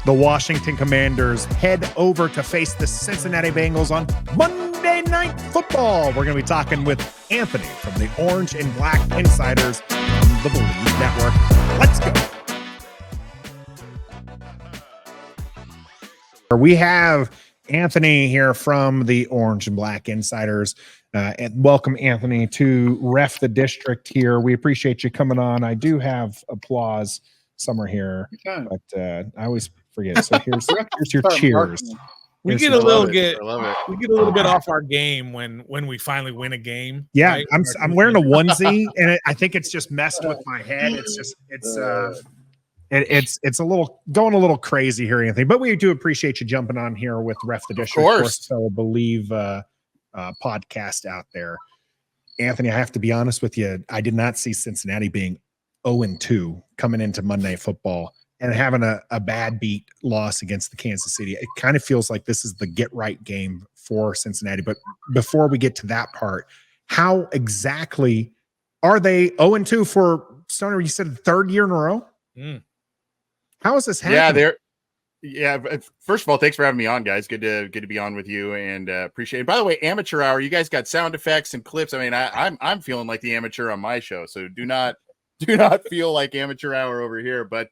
The Washington Commanders head over to face the Cincinnati Bengals on Monday Night Football. We're going to be talking with Anthony from the Orange and Black Insiders on the Believe Network. Let's go. We have Anthony here from the Orange and Black Insiders. And welcome, Anthony, to Ref the District here. We appreciate you coming on. I do have applause somewhere here, but I always forget. So here's your cheers. We get a little bit off our game when we finally win a game. Yeah, right? I'm wearing a onesie, and I think it's just messed with my head. It's a little going a little crazy here, Anthony. But we do appreciate you jumping on here with Ref the District. Of course, so Believe podcast out there. Anthony, I have to be honest with you. I did not see Cincinnati being 0-2 coming into Monday Night Football and having a bad beat loss against the Kansas City. It kind of feels like this is the get right game for Cincinnati. But before we get to that part, how exactly are they 0-2 for Stoner? You said third year in a row. How is this happening? First of all, thanks for having me on, guys. Good to be on with you, and appreciate it. By the way, amateur hour. You guys got sound effects and clips. I mean, I'm feeling like the amateur on my show, so do not feel like amateur hour over here. But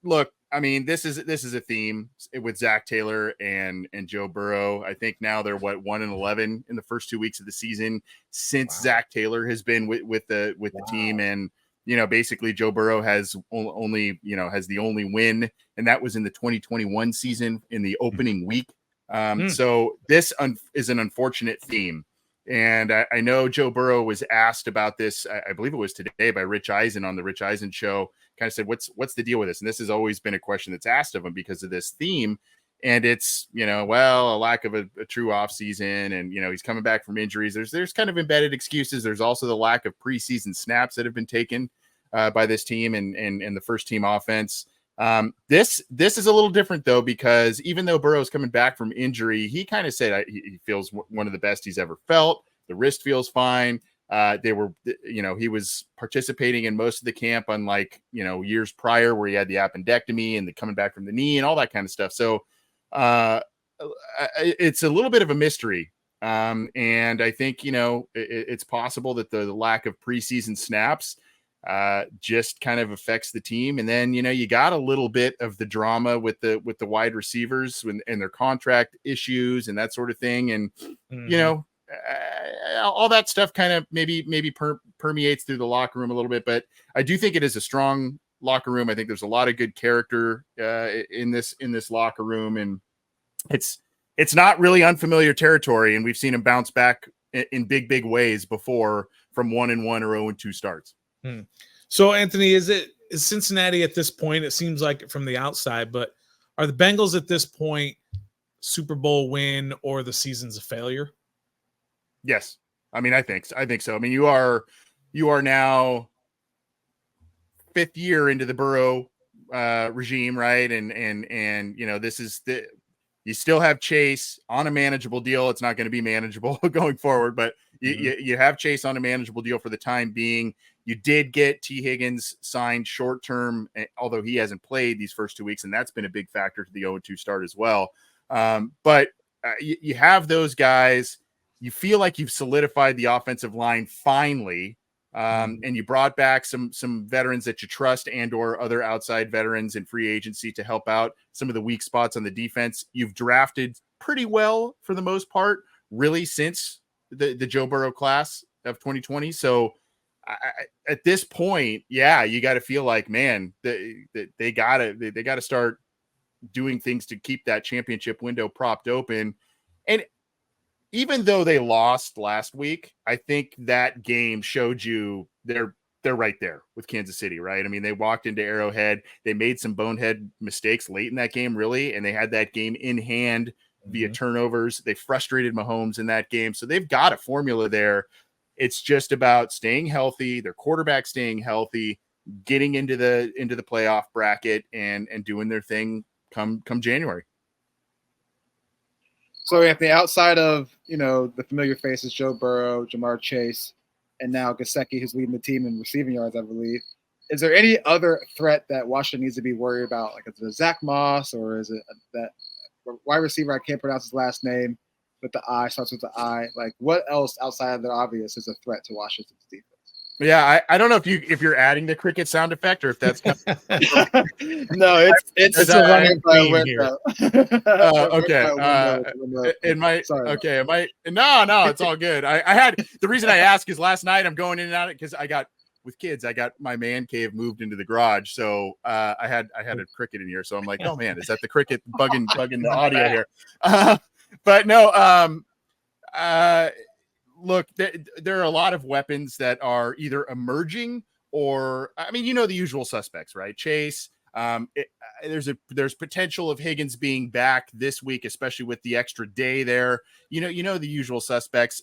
look, I mean, this is a theme with Zach Taylor and Joe Burrow. I think now they're 1-11 in the first 2 weeks of the season since Zach Taylor has been with the team. And basically Joe Burrow has only the only win, and that was in the 2021 season in the opening week. So this is an unfortunate theme. And I know Joe Burrow was asked about this. I believe it was today by Rich Eisen on the Rich Eisen show, kind of said, what's the deal with this? And this has always been a question that's asked of him because of this theme. And it's, a lack of a true off season. And, he's coming back from injuries. There's kind of embedded excuses. There's also the lack of preseason snaps that have been taken by this team and the first team offense. This is a little different though, because even though Burrow's coming back from injury, he kind of said he feels one of the best he's ever felt. The wrist feels fine. He was participating in most of the camp, unlike, years prior where he had the appendectomy and the coming back from the knee and all that kind of stuff. So it's a little bit of a mystery. And I think, it's possible that the lack of preseason snaps just kind of affects the team. And then, you got a little bit of the drama with the wide receivers and their contract issues and that sort of thing. And, all that stuff kind of maybe permeates through the locker room a little bit, but I do think it is a strong locker room. I think there's a lot of good character in this locker room, and it's not really unfamiliar territory. And we've seen him bounce back in big ways before from 1-1 or 0-2 starts. So Anthony, is Cincinnati at this point? It seems like it from the outside, but are the Bengals at this point Super Bowl win or the season's a failure? Yes. I mean, I think so. I mean, you are now fifth year into the Burrow regime, right? And this is you still have Chase on a manageable deal. It's not going to be manageable going forward, but you have Chase on a manageable deal for the time being. You did get T. Higgins signed short term, although he hasn't played these first 2 weeks, and that's been a big factor to the 0-2 start as well. But you have those guys. You feel like you've solidified the offensive line finally, and you brought back some veterans that you trust and/or other outside veterans in free agency to help out some of the weak spots on the defense. You've drafted pretty well for the most part, really, since the Joe Burrow class of 2020. So at this point, you got to feel like, man, they got to start doing things to keep that championship window propped open. And even though they lost last week, I think that game showed you they're right there with Kansas City, right? I mean, they walked into Arrowhead. They made some bonehead mistakes late in that game, really, and they had that game in hand via turnovers. They frustrated Mahomes in that game. So they've got a formula there. It's just about staying healthy, their quarterback staying healthy, getting into the playoff bracket and doing their thing come January. So Anthony, outside of the familiar faces, Joe Burrow, Jamar Chase, and now Gesicki, who's leading the team in receiving yards, I believe. Is there any other threat that Washington needs to be worried about? Like, is it Zach Moss, or is it that wide receiver? I can't pronounce his last name, but the I starts with the I. Like, what else outside of the obvious is a threat to Washington's defense? Yeah, I don't know if you're adding the cricket sound effect or if that's No, it's There's a running by theme window. Okay. It might. Sorry. Okay. It might. No, it's all good. I had the reason I asked is last night I'm going in and out because I got with kids. I got my man cave moved into the garage, so I had a cricket in here. So I'm like, oh man, is that the cricket bugging the audio here? But no. Look, there are a lot of weapons that are either emerging or, I mean, the usual suspects, right? Chase. There's potential of Higgins being back this week, especially with the extra day there. The usual suspects.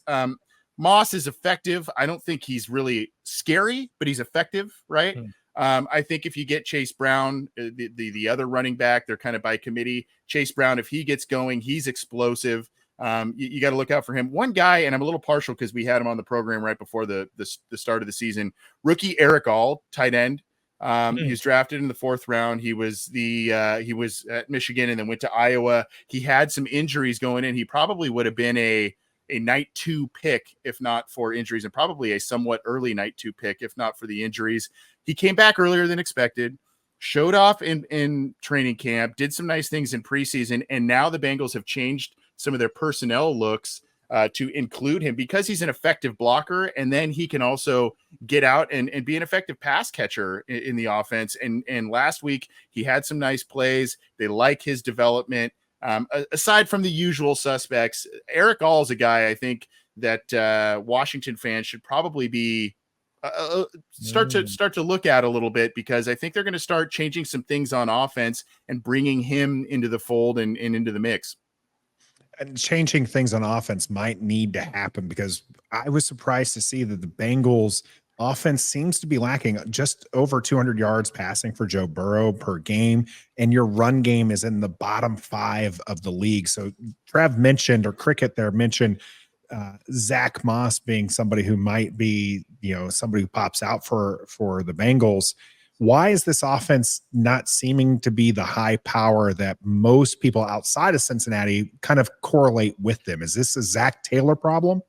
Moss is effective. I don't think he's really scary, but he's effective, right? I think if you get Chase Brown, the other running back, they're kind of by committee. Chase Brown, if he gets going, he's explosive. You got to look out for him. One guy, and I'm a little partial because we had him on the program right before the start of the season. Rookie Eric All, tight end. He was drafted in the 4th round. He was he was at Michigan and then went to Iowa. He had some injuries going in. He probably would have been a night 2 pick if not for injuries, and probably a somewhat early night 2 pick if not for the injuries. He came back earlier than expected. Showed off in training camp. Did some nice things in preseason, and now the Bengals have changed some of their personnel looks to include him because he's an effective blocker. And then he can also get out and be an effective pass catcher in the offense. And last week he had some nice plays. They like his development. Aside from the usual suspects, Eric All is a guy I think that Washington fans should probably be start to look at a little bit, because I think they're going to start changing some things on offense and bringing him into the fold and into the mix. And changing things on offense might need to happen, because I was surprised to see that the Bengals offense seems to be lacking just over 200 yards passing for Joe Burrow per game. And your run game is in the bottom 5 of the league. So Trev mentioned, or Cricket there mentioned, Zach Moss being somebody who might be, somebody who pops out for the Bengals. Why is this offense not seeming to be the high power that most people outside of Cincinnati kind of correlate with them? Is this a Zach Taylor problem?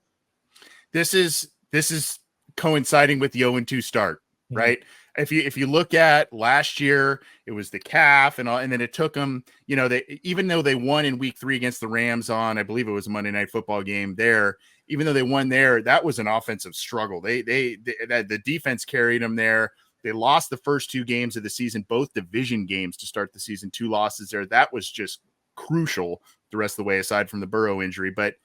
This is coinciding with the 0-2 start, right? If you look at last year, it was the calf and all, and then it took them, even though they won in week 3 against the Rams on, I believe it was a Monday Night Football game there, even though they won there, that was an offensive struggle. The defense carried them there. They lost the first 2 games of the season, both division games to start the season, 2 losses there. That was just crucial the rest of the way, aside from the Burrow injury. But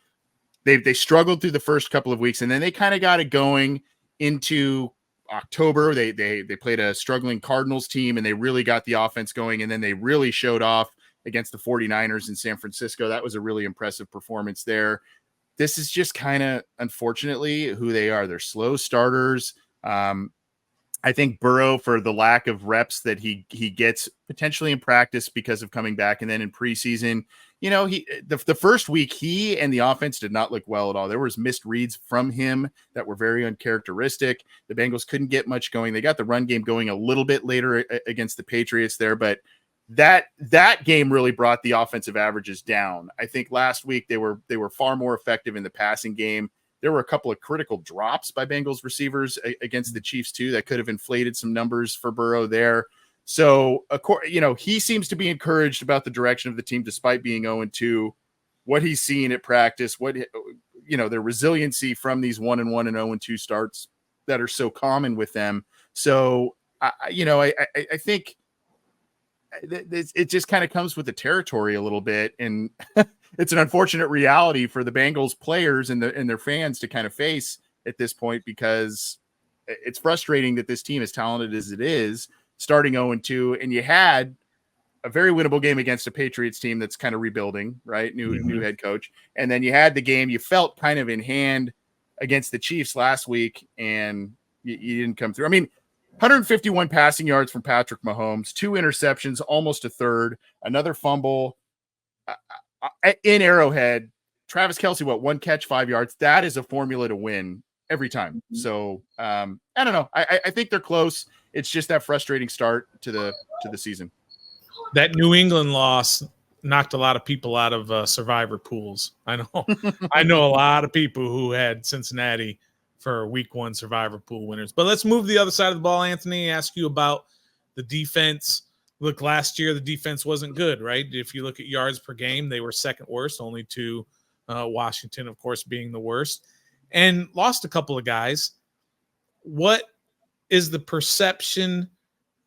they struggled through the first couple of weeks, and then they kind of got it going into October. They played a struggling Cardinals team, and they really got the offense going, and then they really showed off against the 49ers in San Francisco. That was a really impressive performance there. This is just kind of, unfortunately, who they are. They're slow starters. I think Burrow, for the lack of reps that he gets potentially in practice because of coming back, and then in preseason, the first week he and the offense did not look well at all. There was missed reads from him that were very uncharacteristic. The Bengals couldn't get much going. They got the run game going a little bit later against the Patriots there, but that game really brought the offensive averages down. I think last week they were far more effective in the passing game. There were a couple of critical drops by Bengals receivers against the Chiefs too that could have inflated some numbers for Burrow there. So, he seems to be encouraged about the direction of the team despite being 0-2. What he's seeing at practice, their resiliency from these 1-1 and 0-2 starts that are so common with them. So, I think it just kind of comes with the territory a little bit, and it's an unfortunate reality for the Bengals players and their fans to kind of face at this point, because it's frustrating that this team, as talented as it is, starting 0-2, and you had a very winnable game against a Patriots team that's kind of rebuilding, right? New head coach. And then you had the game you felt kind of in hand against the Chiefs last week, and you didn't come through. I mean, 151 passing yards from Patrick Mahomes, 2 interceptions, almost a third, another fumble in Arrowhead. Travis Kelce, 1 catch, 5 yards. That is a formula to win every time. So I don't know. I think they're close. it's just that frustrating start to the season. That New England loss knocked a lot of people out of survivor pools. I know a lot of people who had Cincinnati for week 1 survivor pool winners. But let's move to the other side of the ball, Anthony. Ask you about the defense. Look, last year the defense wasn't good, right? If you look at yards per game, they were second worst, only to Washington, of course, being the worst, and lost a couple of guys. What is the perception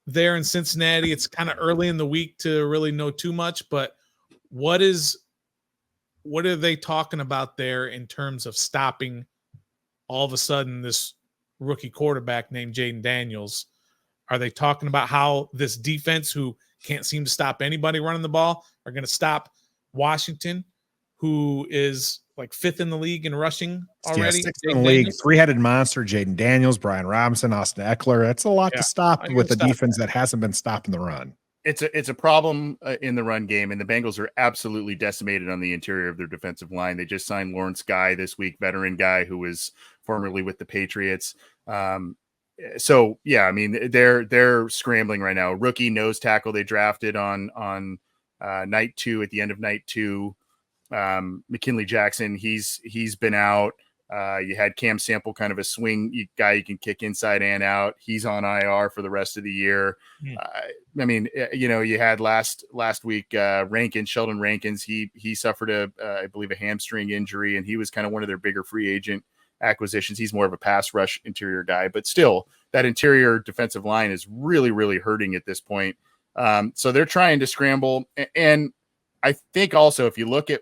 there in Cincinnati? It's kind of early in the week to really know too much, but what are they talking about there in terms of stopping all of a sudden this rookie quarterback named Jaden Daniels? Are they talking about how this defense, who can't seem to stop anybody running the ball, are going to stop Washington, who is like 5th in the league in rushing already? Yeah, 6th in the league, 3-headed monster, Jaden Daniels, Brian Robinson, Austin Eckler. That's a lot to stop with a defense that hasn't been stopping the run. It's a problem in the run game, and the Bengals are absolutely decimated on the interior of their defensive line. They just signed Lawrence Guy this week, veteran guy who was formerly with the Patriots. So yeah, I mean they're scrambling right now. Rookie nose tackle they drafted on night 2 at the end of night 2. McKinley Jackson, he's been out. You had Cam Sample, kind of a swing guy you can kick inside and out. He's on IR for the rest of the year. I mean, you had last week Sheldon Rankins. He suffered I believe a hamstring injury, and he was kind of one of their bigger free agent acquisitions. He's more of a pass rush interior guy, but still that interior defensive line is really, really hurting at this point. So they're trying to scramble. And I think also if you look at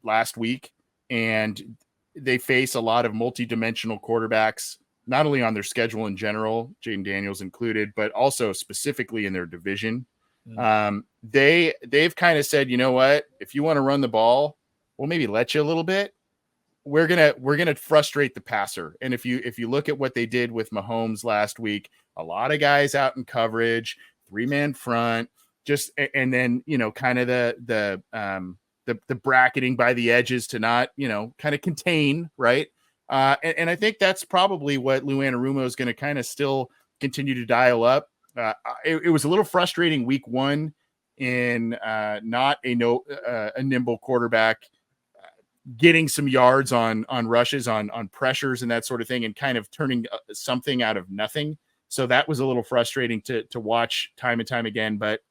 last week, and they face a lot of multi-dimensional quarterbacks, not only on their schedule in general, Jaden Daniels included, but also specifically in their division. They've kind of said, you know what, if you want to run the ball, we'll maybe let you a little bit. We're gonna frustrate the passer. And if you look at what they did with Mahomes last week, a lot of guys out in coverage, 3-man front, and then kind of the bracketing by the edges to not kind of contain, right? And I think that's probably what Lou Anarumo is going to kind of still continue to dial up. It was a little frustrating week 1 in not a nimble quarterback getting some yards on rushes, on pressures and that sort of thing, and kind of turning something out of nothing. So that was a little frustrating to watch time and time again. But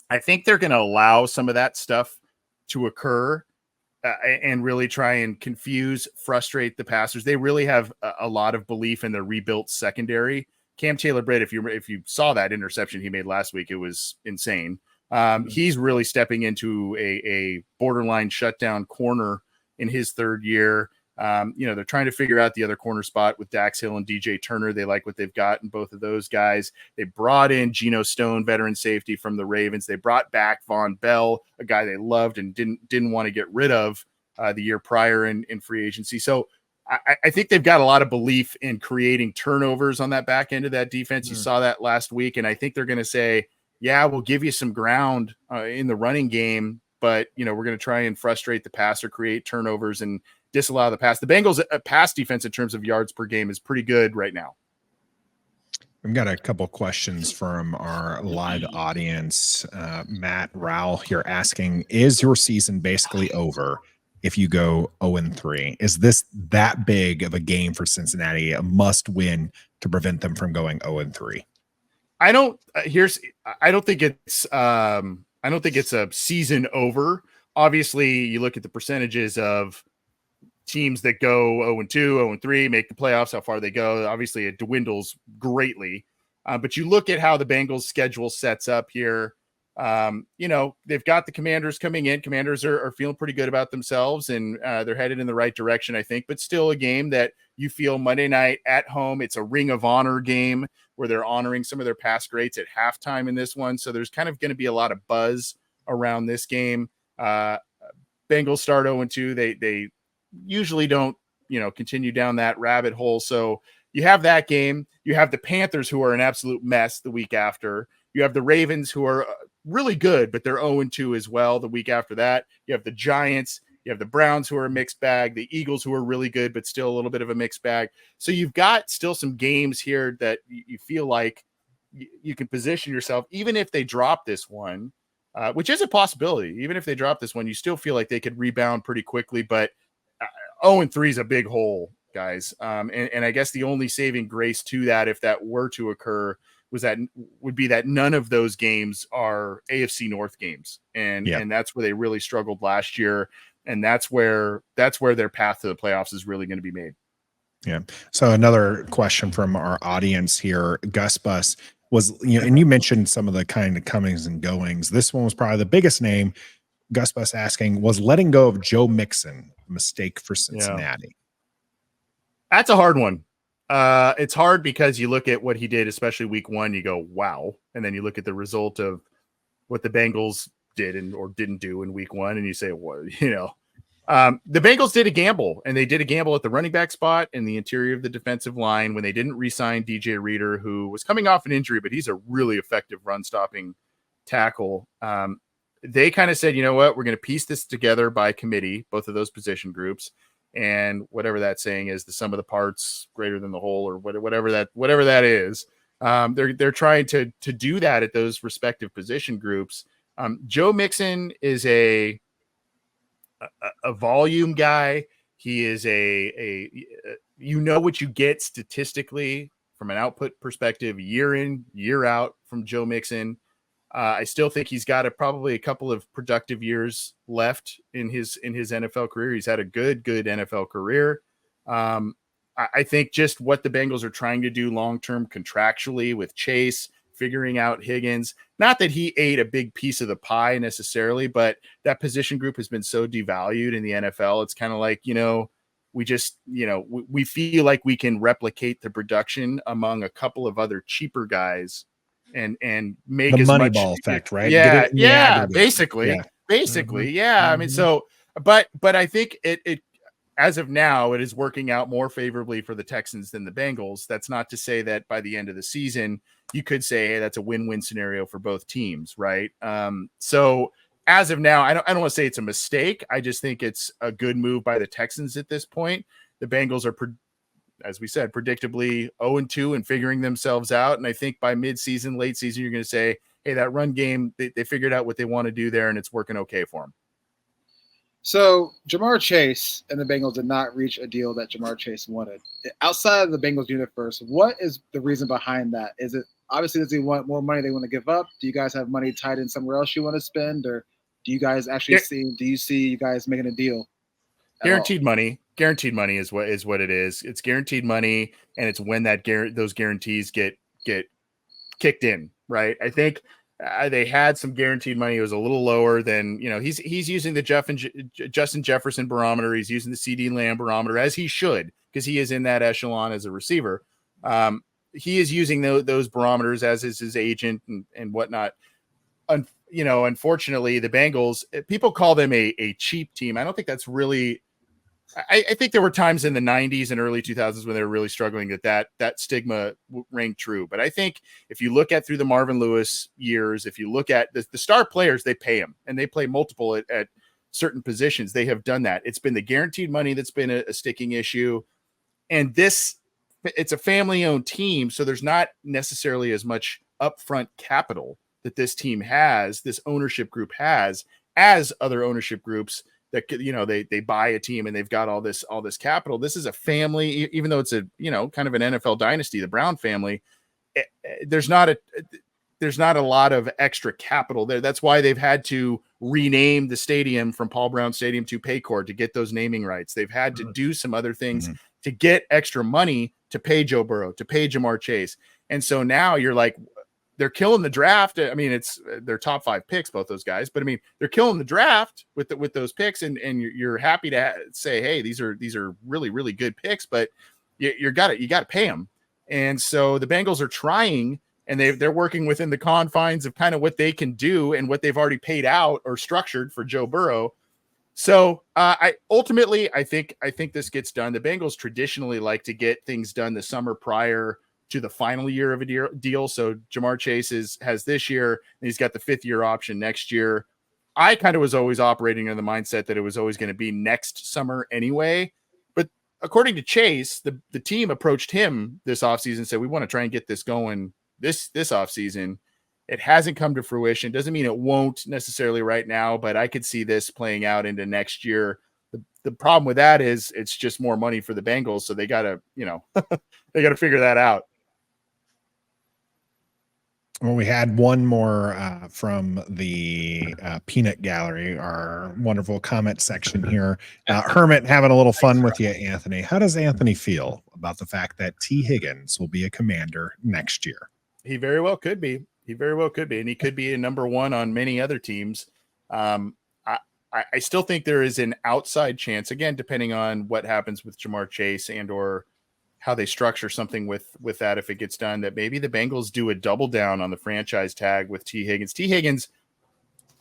I think they're going to allow some of that stuff to occur and really try and confuse, frustrate the passers. They really have a lot of belief in their rebuilt secondary. Cam Taylor-Britt, if you saw that interception he made last week, it was insane. He's really stepping into a borderline shutdown corner in his 3rd year. They're trying to figure out the other corner spot with Dax Hill and DJ Turner. They like what they've got in both of those guys. They brought in Geno Stone, veteran safety from the Ravens. They brought back Von Bell, a guy they loved and didn't want to get rid of the year prior in free agency. So I think they've got a lot of belief in creating turnovers on that back end of that defense. You saw that last week, and I think they're going to say, yeah, we'll give you some ground in the running game, but we're going to try and frustrate the passer, create turnovers, and disallow the pass. The Bengals' pass defense in terms of yards per game is pretty good right now. We've got a couple questions from our live audience. Matt Rowell here asking, is your season basically over if you go 0-3? Is this that big of a game for Cincinnati, a must win to prevent them from going 0-3? I don't think it's a season over. Obviously, you look at the percentages of teams that go 0-2, 0-3, make the playoffs, how far they go. Obviously, it dwindles greatly. But you look at how the Bengals' schedule sets up here. They've got the Commanders coming in. Commanders are feeling pretty good about themselves, and they're headed in the right direction, I think. But still a game that you feel Monday night at home. It's a Ring of Honor game where they're honoring some of their past greats at halftime in this one. So there's kind of going to be a lot of buzz around this game. Bengals start 0-2. They usually don't, continue down that rabbit hole. So you have that game. You have the Panthers, who are an absolute mess the week after. You have the Ravens, who are really good, but they're 0-2 as well the week after that. You have the Giants. You have the Browns, who are a mixed bag. The Eagles, who are really good, but still a little bit of a mixed bag. So you've got still some games here that you feel like you can position yourself, even if they drop this one, which is a possibility. Even if they drop this one, you still feel like they could rebound pretty quickly. But 0-3 is a big hole, guys. And I guess the only saving grace to that, if that were to occur, would be that none of those games are AFC North games, and that's where they really struggled last year, and that's where their path to the playoffs is really going to be made. Yeah. So another question from our audience here, Gus Bus was, and you mentioned some of the kind of comings and goings. This one was probably the biggest name. Gus Bus asking, was letting go of Joe Mixon a mistake for Cincinnati? Yeah. That's a hard one. It's hard because you look at what he did, especially week one, you go, wow. And then you look at the result of what the Bengals did or didn't do in week one. And you say, well, the Bengals did a gamble, and they did a gamble at the running back spot in the interior of the defensive line when they didn't re-sign DJ Reader, who was coming off an injury, but he's a really effective run stopping tackle. They kind of said, you know what, we're going to piece this together by committee, both of those position groups. And whatever that saying is, the sum of the parts greater than the whole, or whatever that is, they're trying to do that at those respective position groups. Joe Mixon is a volume guy. He is what you get statistically from an output perspective, year in, year out from Joe Mixon. I still think he's got probably a couple of productive years left in his NFL career. He's had a good NFL career. I think just what the Bengals are trying to do long-term contractually with Chase, figuring out Higgins, not that he ate a big piece of the pie necessarily, but that position group has been so devalued in the NFL. It's kind of like, we just, we feel like we can replicate the production among a couple of other cheaper guys and make the as money much ball effect, right? Yeah, basically. Yeah. I mean, so, but I think it as of now, it is working out more favorably for the Texans than the Bengals. That's not to say that by the end of the season, you could say, hey, that's a win-win scenario for both teams, right? So as of now, I don't want to say it's a mistake. I just think it's a good move by the Texans at this point. The Bengals are, as we said, predictably 0-2 and figuring themselves out. And I think by mid-season, late season, you're going to say, hey, that run game, they figured out what they want to do there, and it's working okay for them. So Jamar Chase and the Bengals did not reach a deal that Jamar Chase wanted. Outside of the Bengals universe, what is the reason behind that? Is it obviously does he want more money they want to give up? Do you guys have money tied in somewhere else you want to spend, or do you guys actually see you guys making a deal? Guaranteed money is what it is. It's guaranteed money, and it's when those guarantees get kicked in, right? I think they had some guaranteed money. It was a little lower than, he's using the Justin Jefferson barometer. He's using the CD Lamb barometer, as he should, because he is in that echelon as a receiver. He is using those barometers, as is his agent and whatnot. Unfortunately, the Bengals, people call them a cheap team. I don't think that's really. I think there were times in the 90s and early 2000s when they were really struggling that stigma rang true. But I think if you look at through the Marvin Lewis years, if you look at the star players, they pay them, and they play multiple at certain positions. They have done that. It's been the guaranteed money that's been a sticking issue. And it's a family-owned team, so there's not necessarily as much upfront capital that this team has, this ownership group has, as other ownership groups that, they buy a team and they've got all this capital. This is a family, even though it's a, kind of an NFL dynasty, the Brown family. There's not a lot of extra capital there. That's why they've had to rename the stadium from Paul Brown Stadium to Paycor to get those naming rights. They've had to do some other things to get extra money to pay Joe Burrow, to pay Jamar Chase. And so now you're like, they're killing the draft. I mean, it's their top 5 picks, both those guys, but I mean, they're killing the draft with those picks, and you're happy to say, hey, these are really, really good picks, but you got to pay them. And so the Bengals are trying, and they're working within the confines of kind of what they can do and what they've already paid out or structured for Joe Burrow. So I think this gets done. The Bengals traditionally like to get things done the summer prior to the final year of a deal. So Jamar Chase has this year, and he's got the 5th year option next year. I kind of was always operating in the mindset that it was always going to be next summer anyway. But according to Chase, the team approached him this offseason and said, we want to try and get this going this offseason. It hasn't come to fruition. Doesn't mean it won't necessarily right now, but I could see this playing out into next year. The problem with that is it's just more money for the Bengals, so they got to, they got to figure that out. Well, we had one more from the Peanut Gallery, our wonderful comment section here. Hermit having a little fun with you, Anthony. How does Anthony feel about the fact that T. Higgins will be a Commander next year? He very well could be. He very well could be, and he could be a number one on many other teams. I still think there is an outside chance, again, depending on what happens with Jamar Chase and or how they structure something with that, if it gets done, that maybe the Bengals do a double down on the franchise tag with T. Higgins. T. Higgins,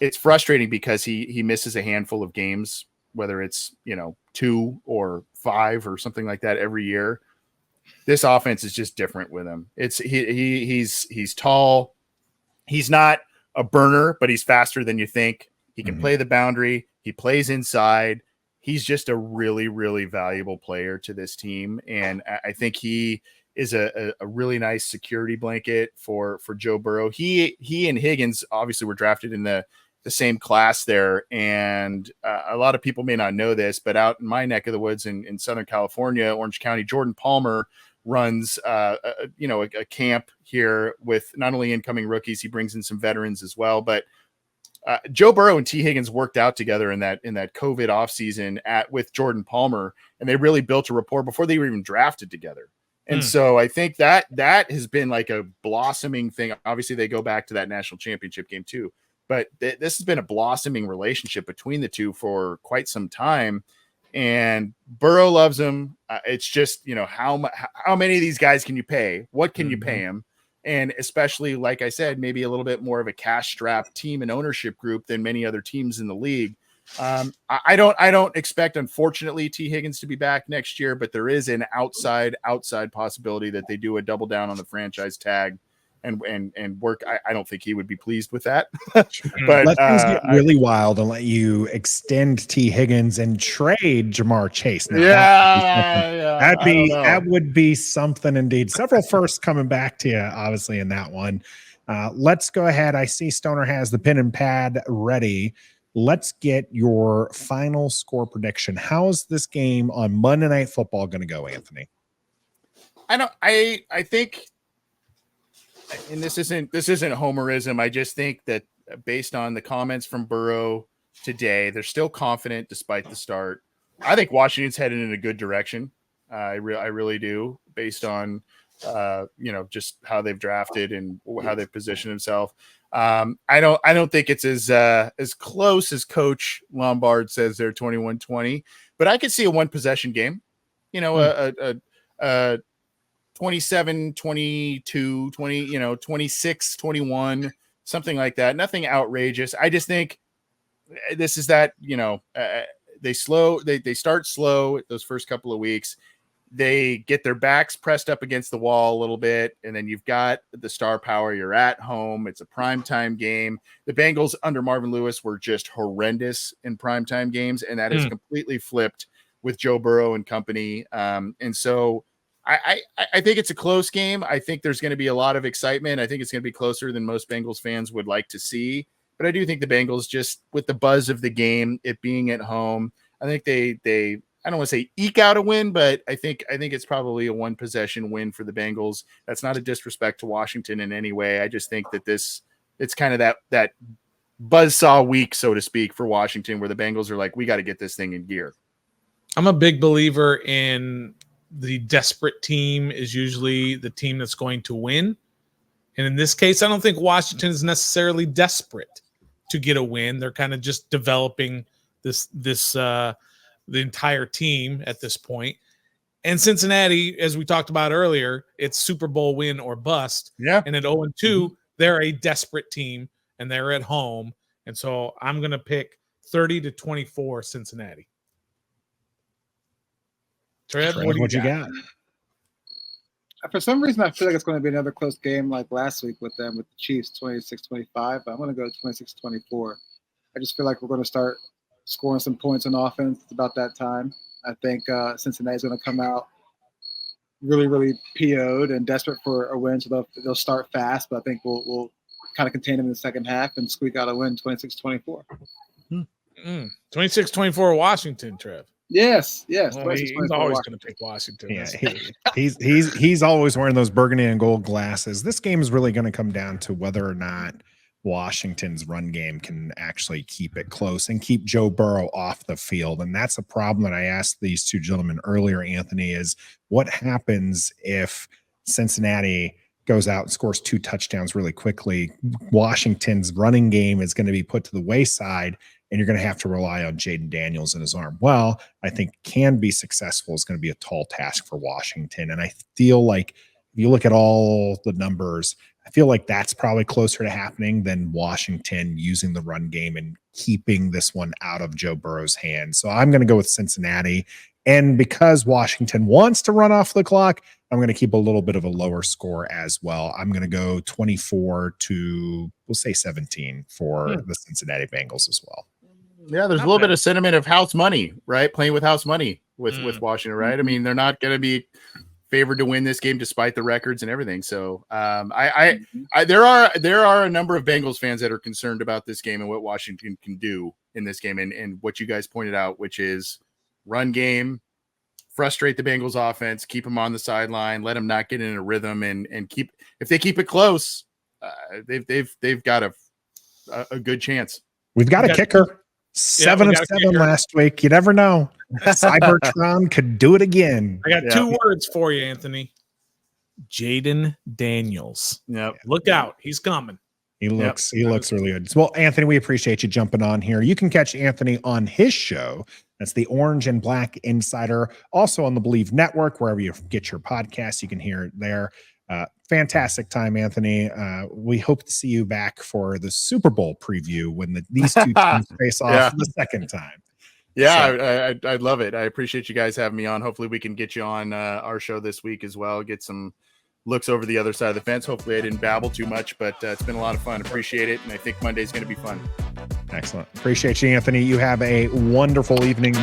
it's frustrating because he misses a handful of games, whether it's 2 or 5 or something like that every year. This offense is just different with him. He's tall. He's not a burner, but he's faster than you think. He can play the boundary. He plays inside. He's just a really, really valuable player to this team. And I think he is a really nice security blanket for Joe Burrow. He and Higgins obviously were drafted in the same class there. And a lot of people may not know this, but out in my neck of the woods in Southern California, Orange County, Jordan Palmer runs a camp here with not only incoming rookies, he brings in some veterans as well, but Joe Burrow and T. Higgins worked out together in that COVID offseason with Jordan Palmer, and they really built a rapport before they were even drafted together. And so I think that has been like a blossoming thing. Obviously, they go back to that national championship game too, but this has been a blossoming relationship between the two for quite some time. And Burrow loves him. It's just, how many of these guys can you pay? What can you pay him? And especially, like I said, maybe a little bit more of a cash-strapped team and ownership group than many other teams in the league. I don't expect, unfortunately, T. Higgins to be back next year, but there is an outside possibility that they do a double down on the franchise tag and work. I don't think he would be pleased with that. But let things get really wild and let you extend T. Higgins and trade Jamar Chase. Now, that would be something indeed. Several firsts coming back to you, obviously, in that one. Let's go ahead. I see Stoner has the pen and pad ready. Let's get your final score prediction. How's this game on Monday Night Football going to go, Anthony? I think. And this isn't homerism. I just think that based on the comments from Burrow today, they're still confident despite the start. I think Washington's headed in a good direction. I really do, based on just how they've drafted and how they've positioned themselves. I don't think it's as close as Coach Lombard says they're 21-20, but I could see a one possession game. A 27, 22, 20, 26, 21, something like that. Nothing outrageous. I just think this is that, they start slow those first couple of weeks. They get their backs pressed up against the wall a little bit, and then you've got the star power. You're at home. It's a primetime game. The Bengals under Marvin Lewis were just horrendous in primetime games, and that is completely flipped with Joe Burrow and company. And so I think it's a close game. I think there's going to be a lot of excitement. I think it's going to be closer than most Bengals fans would like to see. But I do think the Bengals, just with the buzz of the game, it being at home, I think they I don't want to say eke out a win, but I think it's probably a one possession win for the Bengals. That's not a disrespect to Washington in any way. I just think that it's kind of that buzzsaw week, so to speak, for Washington, where the Bengals are like, we got to get this thing in gear. I'm a big believer in the desperate team is usually the team that's going to win. And in this case, I don't think Washington is necessarily desperate to get a win. They're kind of just developing the entire team at this point. And Cincinnati, as we talked about earlier, it's Super Bowl win or bust. Yeah. And at 0-2, they're a desperate team and they're at home. And so I'm going to pick 30-24 Cincinnati. Trev, what you got? For some reason, I feel like it's going to be another close game like last week with them, with the Chiefs, 26-25. But I'm going to go 26-24. I just feel like we're going to start scoring some points on offense. It's about that time. I think Cincinnati's going to come out really, really PO'd and desperate for a win, so they'll start fast. But I think we'll kind of contain them in the second half and squeak out a win, 26-24. 26-24 Washington, Trev. Yes. Well, he's always going to pick Washington. Yeah, he's always wearing those burgundy and gold glasses. This game is really going to come down to whether or not Washington's run game can actually keep it close and keep Joe Burrow off the field. And that's a problem that I asked these two gentlemen earlier, Anthony, is what happens if Cincinnati goes out and scores 2 touchdowns really quickly? Washington's running game is going to be put to the wayside, and you're going to have to rely on Jaden Daniels in his arm. Well, I think can be successful is going to be a tall task for Washington. And I feel like if you look at all the numbers, I feel like that's probably closer to happening than Washington using the run game and keeping this one out of Joe Burrow's hands. So I'm going to go with Cincinnati. And because Washington wants to run off the clock, I'm going to keep a little bit of a lower score as well. I'm going to go 24 to, we'll say 17 for the Cincinnati Bengals as well. Yeah, there's a little bit of sentiment of house money, right? Playing with house money with Washington, right? I mean, they're not going to be favored to win this game despite the records and everything. So there are a number of Bengals fans that are concerned about this game and what Washington can do in this game, and what you guys pointed out, which is run game, frustrate the Bengals offense, keep them on the sideline, let them not get in a rhythm, and keep, if they keep it close, they've got a good chance. We've got a kicker. 7 of 7 last week. You never know. Cybertron could do it again. I got 2 words for you, Anthony. Jaden Daniels. Yep. Look out. He's coming. He looks really good. Well, Anthony, we appreciate you jumping on here. You can catch Anthony on his show. That's the Orange and Black Insider. Also on the Believe Network, wherever you get your podcasts, you can hear it there. Fantastic time, Anthony. We hope to see you back for the Super Bowl preview when these two teams face off the second time. Yeah, so. I'd love it. I appreciate you guys having me on. Hopefully we can get you on our show this week as well, get some looks over the other side of the fence. Hopefully I didn't babble too much, but it's been a lot of fun. Appreciate it, and I think Monday's going to be fun. Excellent. Appreciate you, Anthony. You have a wonderful evening.